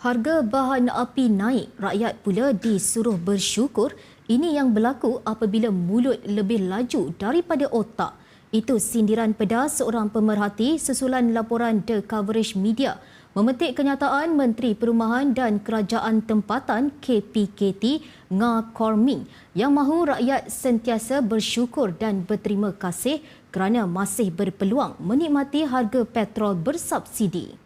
Harga bahan api naik, rakyat pula disuruh bersyukur. Ini yang berlaku apabila mulut lebih laju daripada otak. Itu sindiran pedas seorang pemerhati sesulan laporan The Coverage Media memetik kenyataan Menteri Perumahan dan Kerajaan Tempatan KPKT Nga Kor Ming yang mahu rakyat sentiasa bersyukur dan berterima kasih kerana masih berpeluang menikmati harga petrol bersubsidi.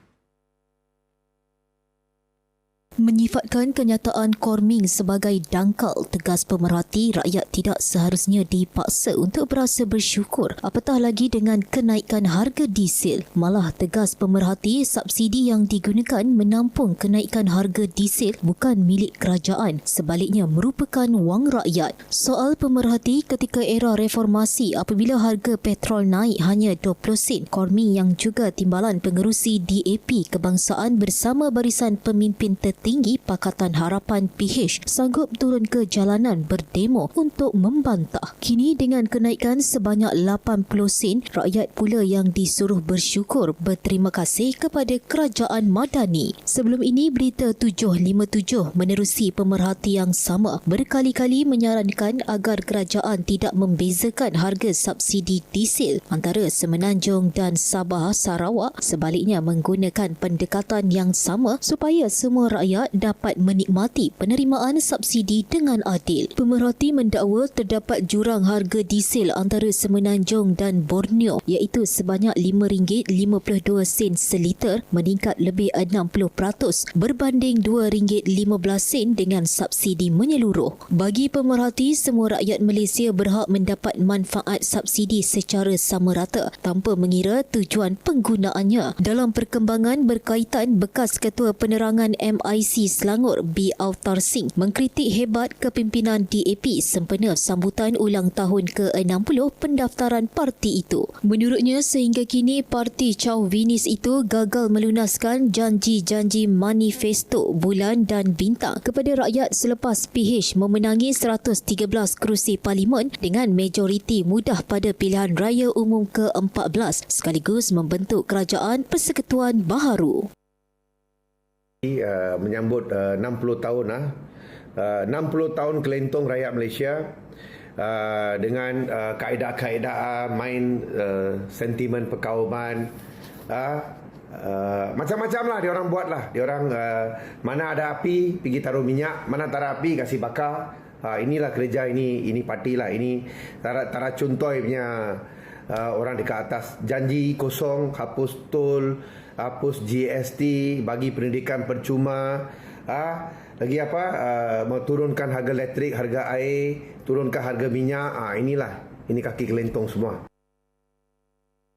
Menyifatkan kenyataan Kor Ming sebagai dangkal, tegas pemerhati rakyat tidak seharusnya dipaksa untuk berasa bersyukur apatah lagi dengan kenaikan harga diesel. Malah tegas pemerhati subsidi yang digunakan menampung kenaikan harga diesel bukan milik kerajaan, sebaliknya merupakan wang rakyat. Soal pemerhati ketika era reformasi apabila harga petrol naik hanya 20 sen, Kor Ming yang juga timbalan pengerusi DAP Kebangsaan bersama barisan pemimpin tinggi Pakatan Harapan PH sanggup turun ke jalanan berdemo untuk membantah. Kini dengan kenaikan sebanyak 80 sen, rakyat pula yang disuruh bersyukur berterima kasih kepada kerajaan madani. Sebelum ini, Berita 757 menerusi pemerhati yang sama berkali-kali menyarankan agar kerajaan tidak membezakan harga subsidi diesel antara Semenanjung dan Sabah Sarawak, sebaliknya menggunakan pendekatan yang sama supaya semua rakyat dapat menikmati penerimaan subsidi dengan adil. Pemerhati mendakwa terdapat jurang harga diesel antara Semenanjung dan Borneo iaitu sebanyak RM5.52 seliter, meningkat lebih 60% berbanding RM2.15 dengan subsidi menyeluruh. Bagi pemerhati, semua rakyat Malaysia berhak mendapat manfaat subsidi secara sama rata tanpa mengira tujuan penggunaannya. Dalam perkembangan berkaitan, bekas Ketua Penerangan MIC Selangor B. Avtar Singh mengkritik hebat kepimpinan DAP sempena sambutan ulang tahun ke-60 pendaftaran parti itu. Menurutnya, sehingga kini parti Chauvinis itu gagal melunaskan janji-janji manifesto bulan dan bintang kepada rakyat selepas PH memenangi 113 kerusi parlimen dengan majoriti mudah pada pilihan raya umum ke-14 sekaligus membentuk kerajaan persekutuan baharu. Menyambut 60 tahun 60 tahun kelentong rakyat Malaysia dengan kaedah-kaedah main sentimen perkauman, macam-macam lah diorang buat lah. Diorang mana ada api pergi taruh minyak, mana tak ada api kasih bakar. Inilah kerja, ini parti lah, ini tara contoh punya orang dekat atas. Janji kosong, hapus tol, hapus GST, bagi pendidikan percuma, lagi apa, mau turunkan harga elektrik, harga air, turunkan harga minyak. Ini kaki kelentong semua.